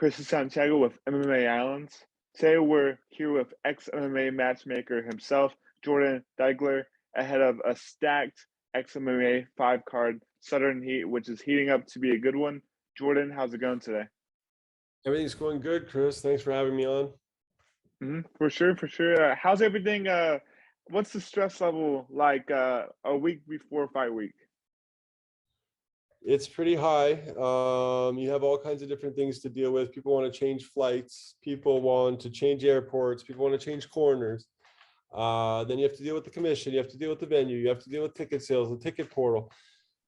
Chris Santiago with MMA Islands. Today we're here with XMMA matchmaker himself, Jordan Dykler, ahead of a stacked XMMA 5-card Southern Heat, which is heating up to be a good one. Jordan, how's it going today? Everything's going good, Chris. Thanks for having me on. For sure, for sure. How's everything? What's the stress level like a week before fight week? It's pretty high. You have all kinds of different things to deal with. People want to change flights. People want to change airports. People want to change corners. Then you have to deal with the commission. You have to deal with the venue. You have to deal with ticket sales, the ticket portal.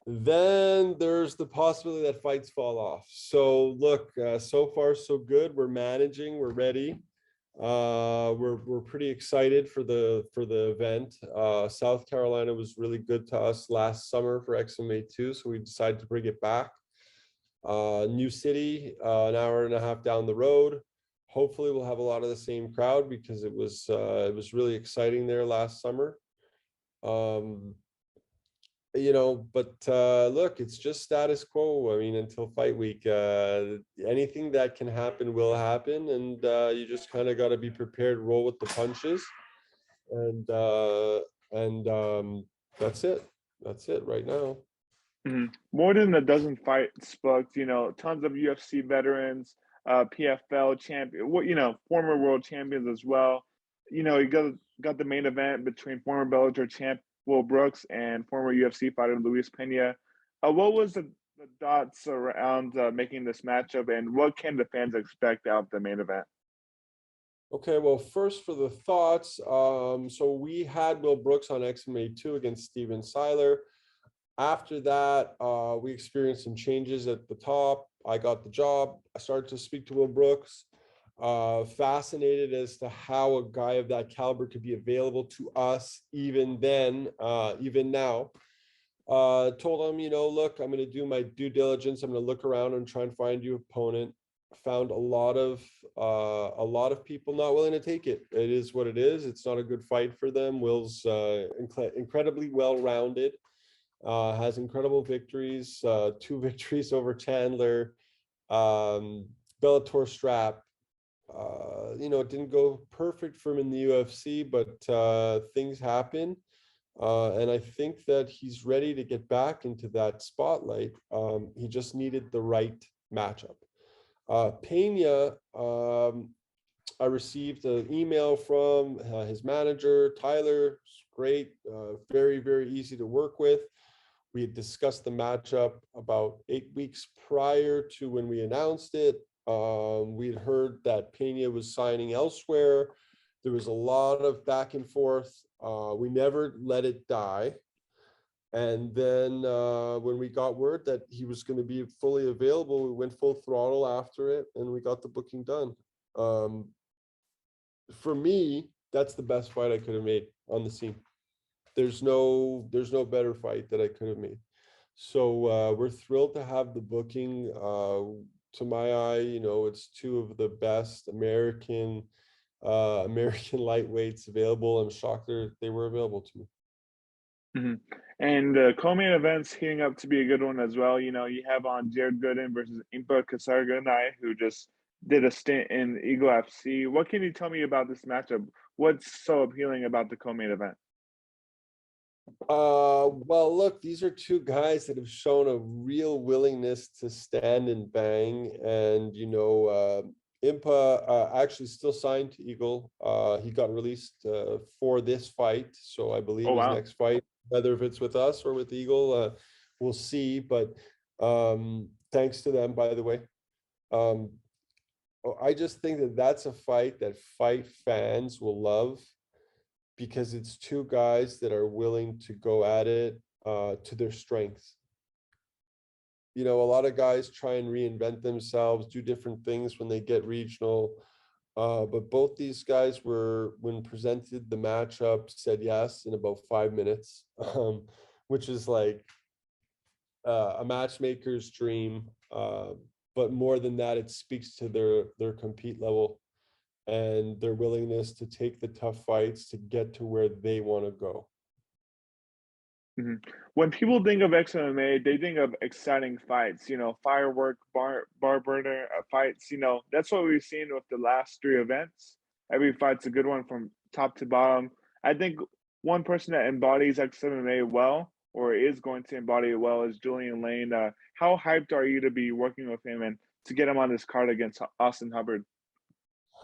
Then there's the possibility that fights fall off. So look, so far so good. We're managing. We're ready. We're pretty excited for the event. South Carolina was really good to us last summer for XMMA2, so we decided to bring it back. New city, an hour and a half down the road. Hopefully we'll have a lot of the same crowd because it was really exciting there last summer. But look, it's just status quo. I mean, until fight week, anything that can happen will happen, and you just kind of got to be prepared, roll with the punches, and that's it. That's it right now. More than a dozen fights booked, tons of UFC veterans, PFL champion, former world champions as well. You got the main event between former Bellator champ Will Brooks and former UFC fighter Luis Peña. What was the thoughts around making this matchup, and what can the fans expect out of the main event? Okay, well, first for the thoughts. So we had Will Brooks on XMMA2 against Steven Seiler. After that, we experienced some changes at the top. I got the job. I started to speak to Will Brooks. Fascinated as to how a guy of that caliber could be available to us even then, even now. Told him, look, I'm going to do my due diligence. I'm going to look around and try and find you an opponent. Found a lot of people not willing to take it. It is what it is. It's not a good fight for them. Will's incredibly well-rounded. Has incredible victories, 2 victories over Chandler, Bellator strap. It didn't go perfect for him in the UFC, but things happen. And I think that he's ready to get back into that spotlight. He just needed the right matchup. Peña, I received an email from his manager, Tyler. Great, very, very easy to work with. We had discussed the matchup about 8 weeks prior to when we announced it. We had heard that Peña was signing elsewhere. There was a lot of back and forth. We never let it die. And then when we got word that he was going to be fully available, we went full throttle after it, and we got the booking done. For me, that's the best fight I could have made on the scene. There's no better fight that I could have made. So we're thrilled to have the booking. To my eye, it's 2 of the best American lightweights available. I'm shocked they were available to me. And the co-main event's heating up to be a good one as well. You have on Jared Gooden versus Impa Kasanganay, who just did a stint in Eagle FC. What can you tell me about this matchup? What's so appealing about the co-main event? Well, look, these are 2 guys that have shown a real willingness to stand and bang. And, Impa actually still signed to Eagle. He got released for this fight. So I believe his next fight, whether if it's with us or with Eagle, we'll see. But thanks to them, by the way. I just think that that's a fight that fight fans will love, because it's 2 guys that are willing to go at it to their strengths. A lot of guys try and reinvent themselves, do different things when they get regional. But both these guys when presented the matchup, said yes in about 5 minutes, which is like a matchmaker's dream. But more than that, it speaks to their compete level and their willingness to take the tough fights to get to where they want to go. Mhm. When people think of XMMA, they think of exciting fights, firework, bar burner fights. That's what we've seen with the last three events. Every fight's a good one from top to bottom. I think one person that embodies XMMA well, or is going to embody it well, is Julian Lane. How hyped are you to be working with him and to get him on this card against Austin Hubbard?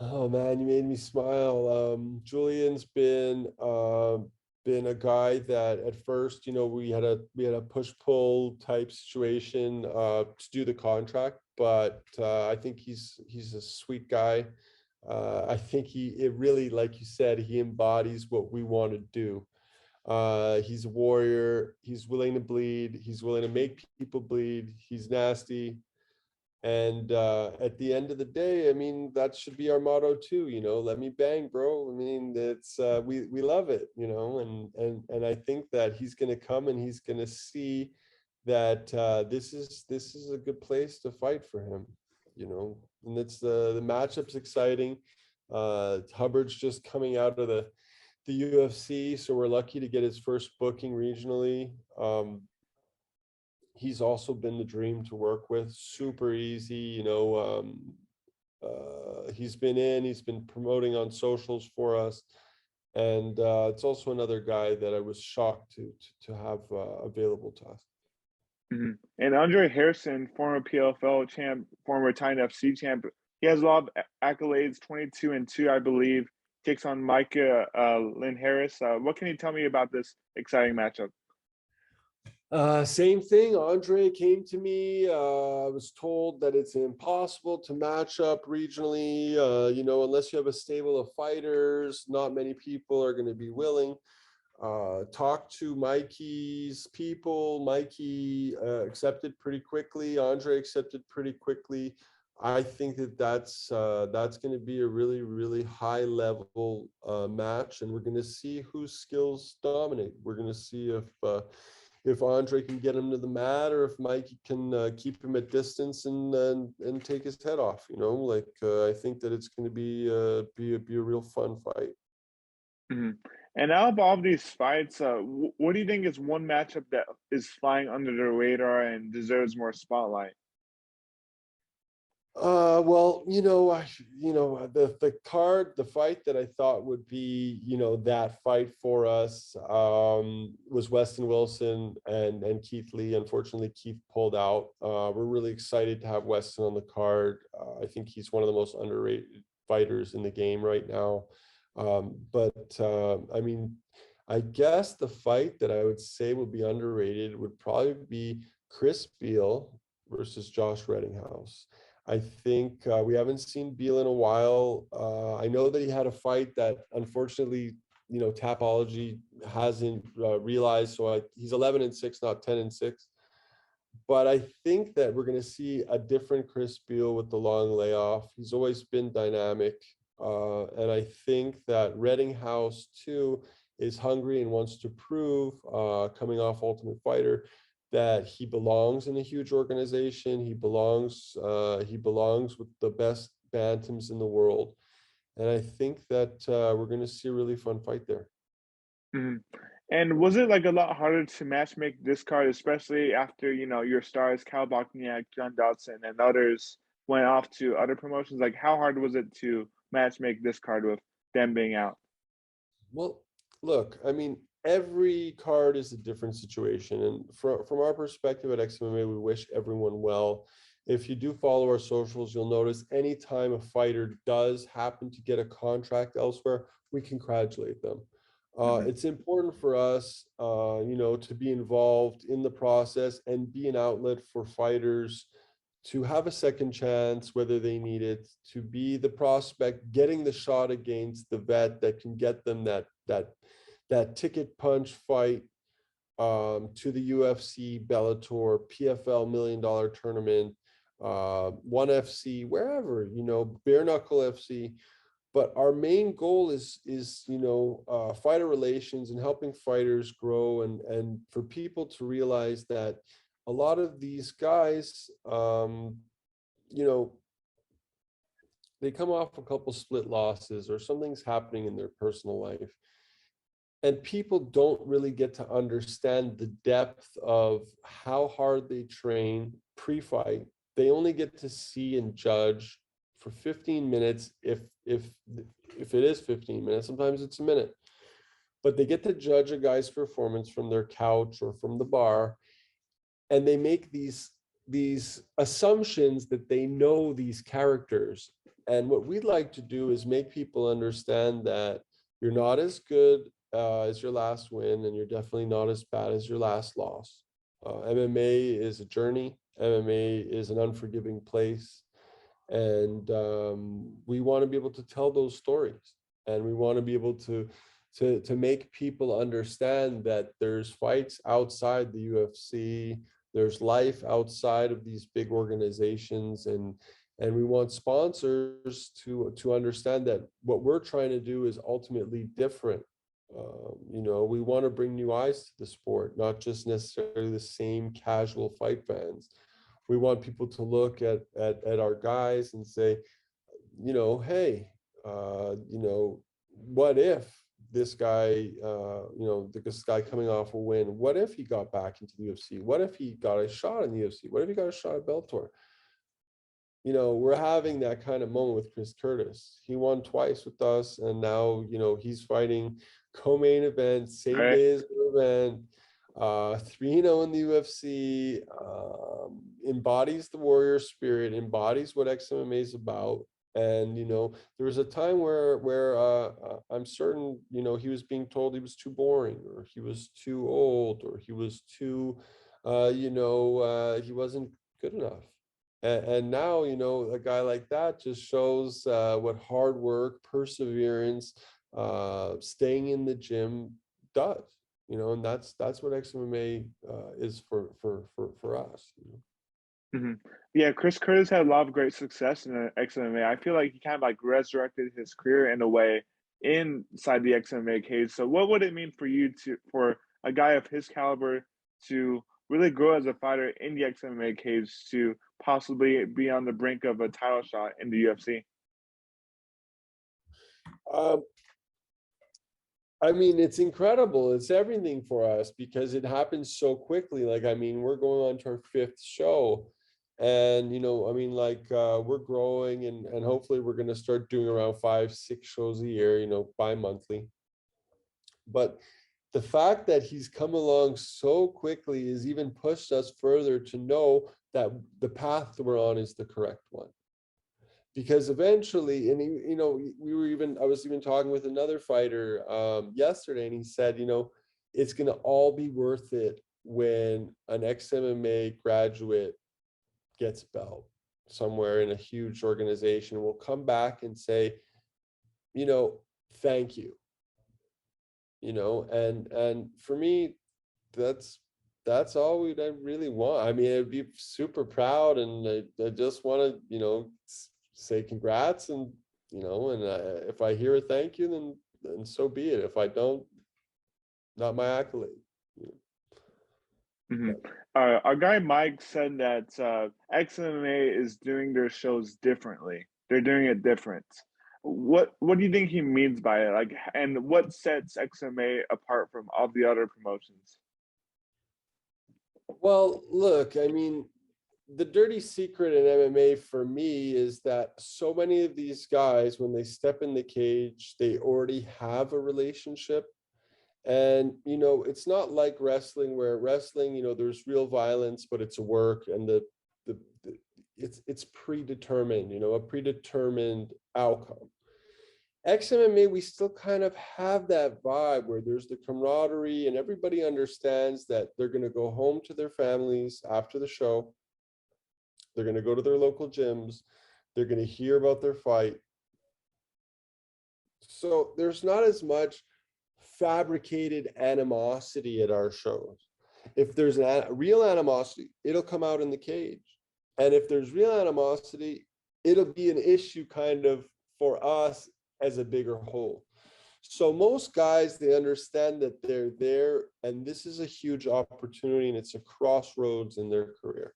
Oh man, you made me smile. Julian's been a guy that at first, we had a push-pull type situation to do the contract, but I think he's a sweet guy. I think it really, like you said, he embodies what we want to do. He's a warrior. He's willing to bleed. He's willing to make people bleed. He's nasty. And at the end of the day, I mean, that should be our motto too. Let me bang, bro. I mean, it's we love it, and I think that he's going to come and he's going to see that this is a good place to fight for him, and it's the matchup's exciting. Hubbard's just coming out of the UFC, so we're lucky to get his first booking regionally. He's also been the dream to work with, super easy, he's been promoting on socials for us, and it's also another guy that I was shocked to have available to us. And Andre Harrison, former PLFL champ, former Titan FC champ, he has a lot of accolades, 22-2, I believe. Takes on Maike Linhares. What can you tell me about this exciting matchup? Same thing. Andre came to me. I was told that it's impossible to match up regionally. Unless you have a stable of fighters, not many people are going to be willing. Talked to Mikey's people. Mikey accepted pretty quickly. Andre accepted pretty quickly. I think that's going to be a really, really high level match, and we're going to see whose skills dominate. We're going to see if Andre can get him to the mat, or if Mikey can keep him at distance and take his head off. I think that it's going to be a real fun fight. Mhm. And out of all of these fights, what do you think is one matchup that is flying under the radar and deserves more spotlight? Well, the fight that I thought would be, that fight for us, was Weston Wilson and Keith Lee. Unfortunately, Keith pulled out. We're really excited to have Weston on the card. I think he's one of the most underrated fighters in the game right now. I mean, I guess the fight that I would say would be underrated would probably be Chris Beal versus Josh Reddinghouse. I think we haven't seen Beal in a while. I know that he had a fight that unfortunately, Tapology hasn't realized. So he's 11-6, not 10-6. But I think that we're going to see a different Chris Beal with the long layoff. He's always been dynamic. And I think that Reddinghouse, too, is hungry and wants to prove, coming off Ultimate Fighter, that he belongs in a huge organization. He belongs with the best bantams in the world. And I think that we're going to see a really fun fight there. Mhm. And was it like a lot harder to match make this card, especially after, your stars, Cal Bochniak, John Dodson, and others went off to other promotions? Like, how hard was it to match make this card with them being out? Well, look, I mean, every card is a different situation. And from our perspective at XMMA, we wish everyone well. If you do follow our socials, you'll notice anytime a fighter does happen to get a contract elsewhere, we congratulate them. Mhm. It's important for us, to be involved in the process and be an outlet for fighters to have a second chance, whether they need it, to be the prospect getting the shot against the vet that can get them that ticket punch fight, to the UFC, Bellator, PFL $1 million tournament, ONE FC, wherever, bare knuckle FC. But our main goal is fighter relations and helping fighters grow, and for people to realize that a lot of these guys, you know, they come off a couple split losses or something's happening in their personal life. And people don't really get to understand the depth of how hard they train pre-fight. They only get to see and judge for 15 minutes, if it is 15 minutes. Sometimes it's a minute, but they get to judge a guy's performance from their couch or from the bar, and they make these assumptions that they know these characters. And what we'd like to do is make people understand that you're not as good as your last win, and you're definitely not as bad as your last loss. MMA is a journey. MMA is an unforgiving place, and we want to be able to tell those stories, and we want to be able to make people understand that there's fights outside the UFC, there's life outside of these big organizations, and we want sponsors to understand that what we're trying to do is ultimately different. We want to bring new eyes to the sport, not just necessarily the same casual fight fans. We want people to look at our guys and say, hey, what if this guy, this guy coming off a win, what if he got back into the UFC? What if he got a shot in the UFC? What if he got a shot at Bellator? We're having that kind of moment with Chris Curtis. He won twice with us, and now, he's fighting co-main event, same day as the event, 3-0 in the UFC, embodies the warrior spirit, embodies what XMMA is about. And, there was a time where I'm certain, he was being told he was too boring, or he was too old, or he was too, he wasn't good enough. And now, a guy like that just shows what hard work, perseverance, staying in the gym does, and that's what XMMA is for us. Mm-hmm. Yeah, Chris Curtis had a lot of great success in the XMMA. I feel like he kind of like resurrected his career in a way inside the XMMA cage. So what would it mean for you for a guy of his caliber to really grow as a fighter in the XMMA cage to possibly be on the brink of a title shot in the UFC? I mean, it's incredible. It's everything for us because it happens so quickly. Like, I mean, we're going on to our 5th show, and we're growing, and hopefully we're going to start doing around 5-6 shows a year, bi-monthly. But the fact that he's come along so quickly has even pushed us further to know that the path that we're on is the correct one. Because eventually, and I was even talking with another fighter yesterday, and he said, it's going to all be worth it when an XMMA graduate gets a belt somewhere in a huge organization. Will come back and say, thank you. And for me, that's all I really want. I mean, I'd be super proud, and I just want to, say congrats, and if I hear a thank you, then so be it. If I don't, not my accolade. Mm-hmm. Our guy Mike said that XMMA is doing their shows differently. They're doing it different. What do you think he means by it? Like, and what sets XMMA apart from all the other promotions? Well, look, I mean, the dirty secret in MMA for me is that so many of these guys, when they step in the cage, they already have a relationship. And, it's not like wrestling, where wrestling, there's real violence, but it's a work, and it's predetermined, a predetermined outcome. XMMA, we still kind of have that vibe where there's the camaraderie, and everybody understands that they're going to go home to their families after the show. They're going to go to their local gyms. They're going to hear about their fight. So there's not as much fabricated animosity at our shows. If there's a real animosity, it'll come out in the cage. And if there's real animosity, it'll be an issue kind of for us as a bigger whole. So most guys, they understand that they're there, and this is a huge opportunity, and it's a crossroads in their career.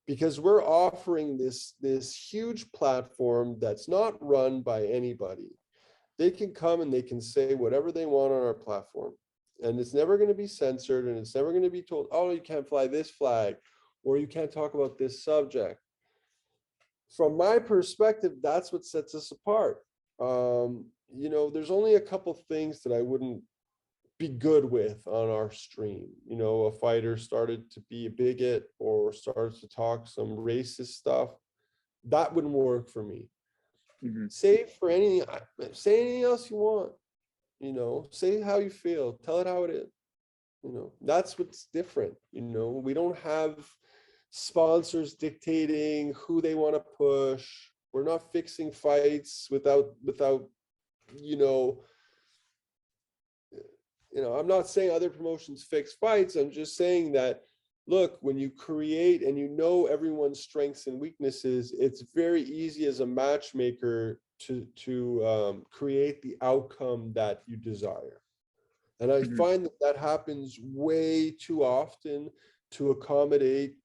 Because we're offering this huge platform that's not run by anybody. they can come and they can say whatever they want on our platform. And it's never going to be censored, and it's never going to be told, oh, you can't fly this flag, or you can't talk about this subject. From my perspective, that's what sets us apart. You know, there's only a couple things that I wouldn't be good with on our stream. You know, a fighter started to be a bigot or started to talk some racist stuff. That wouldn't work for me. Say for anything, say anything else you want. You know, say how you feel, tell it how it is. You know, that's what's different. You know, we don't have sponsors dictating who they want to push. We're not fixing fights without you know, I'm not saying other promotions fix fights. I'm just saying that, look, when you create and you know everyone's strengths and weaknesses, it's very easy as a matchmaker to create the outcome that you desire. And I find that that happens way too often to accommodate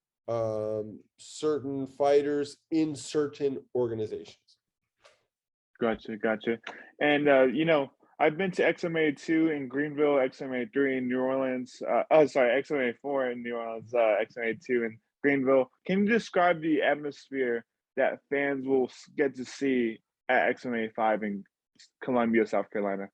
certain fighters in certain organizations. Gotcha. And, you know, I've been to XMMA 2 in Greenville, XMMA 3 in New Orleans. XMMA 4 in New Orleans, XMMA 2 in Greenville. Can you describe the atmosphere that fans will get to see at XMMA 5 in Columbia, South Carolina?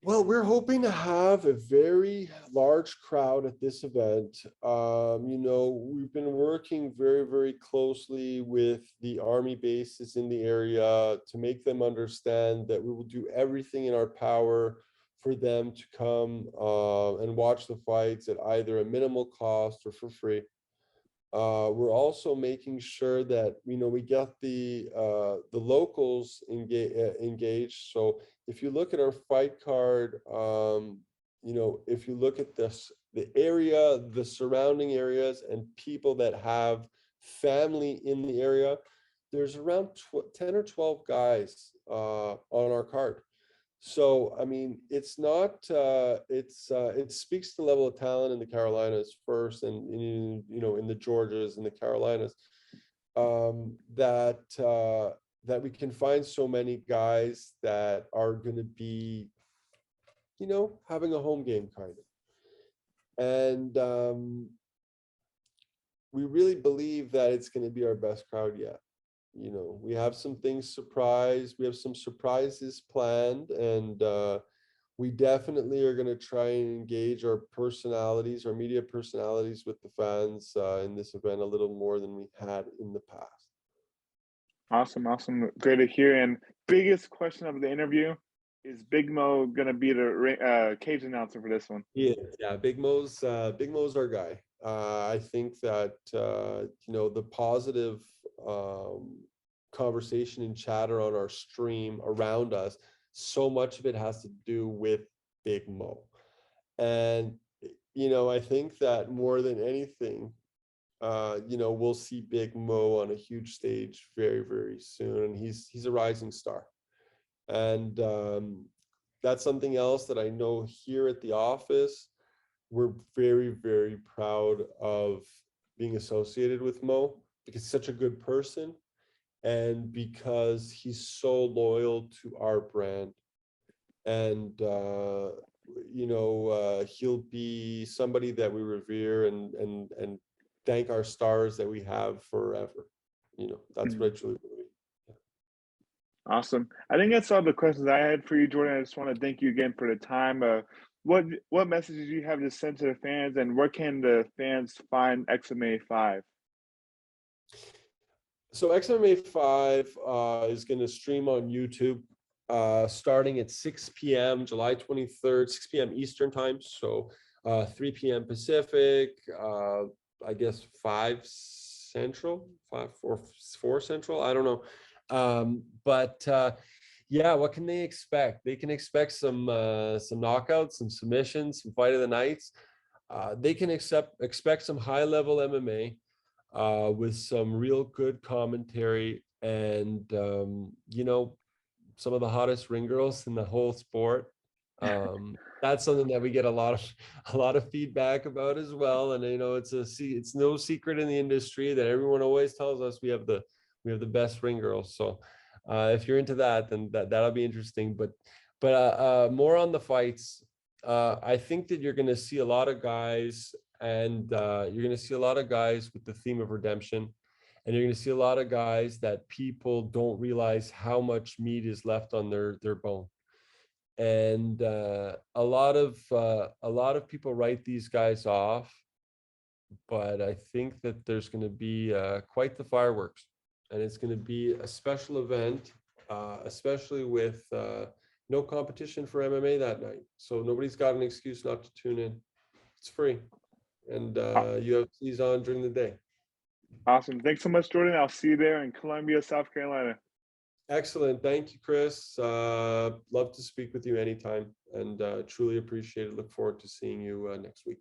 Well, we're hoping to have a very large crowd at this event. You know, we've been working very, very closely with the Army bases in the area to make them understand that we will do everything in our power for them to come and watch the fights at either a minimal cost or for free. We're also making sure that, you know, we get the locals engaged. So if you look at our fight card, you know, if you look at the area, the surrounding areas, and people that have family in the area, there's around 10 or 12 guys on our card. So, I mean, it's not, it speaks to the level of talent in the Carolinas first, and you know, in the Georgias and the Carolinas, that we can find so many guys that are going to be, you know, having a home game kind of. And we really believe that it's going to be our best crowd yet. You know, we have some things surprised. We have some surprises planned, and we definitely are going to try and engage our personalities, our media personalities, with the fans in this event a little more than we had in the past. Awesome. Great to hear. And biggest question of the interview, is Big Mo going to be the cage announcer for this one? Yeah, Big Mo's our guy. I think that you know, the positive conversation and chatter on our stream around us, so much of it has to do with Big Mo. And you know, I think that more than anything, you know, we'll see Big Mo on a huge stage very, very soon, and he's a rising star. And that's something else that I know here at the office, we're very, very proud of being associated with Mo, because he's such a good person and because he's so loyal to our brand. And you know, he'll be somebody that we revere and thank our stars that we have forever. You know, that's what I truly believe. Awesome. I think that's all the questions I had for you, Jordan. I just want to thank you again for the time. What messages do you have to send to the fans, and where can the fans find XMMA 5? So XMMA 5 is going to stream on YouTube starting at 6 p.m. July 23rd, 6 p.m. Eastern time. So 3 p.m. Pacific, I guess 5 Central, 4 Central. I don't know. But yeah, what can they expect? They can expect some knockouts, some submissions, some fight of the nights. They can expect some high-level MMA with some real good commentary, and you know, some of the hottest ring girls in the whole sport. That's something that we get a lot of feedback about as well. And you know, it's no secret in the industry that everyone always tells us we have the best ring girls. So If you're into that, then that'll be interesting. But more on the fights. I think that you're going to see a lot of guys, and you're going to see a lot of guys with the theme of redemption, and you're going to see a lot of guys that people don't realize how much meat is left on their bone. And a lot of people write these guys off, but I think that there's going to be quite the fireworks, and it's going to be a special event, especially with no competition for MMA that night. So nobody's got an excuse not to tune in. It's free, and UFC's on during the day. Awesome. Thanks so much, Jordan. I'll see you there in Columbia, South Carolina. Excellent. Thank you, Chris. Love to speak with you anytime, and truly appreciate it. Look forward to seeing you next week.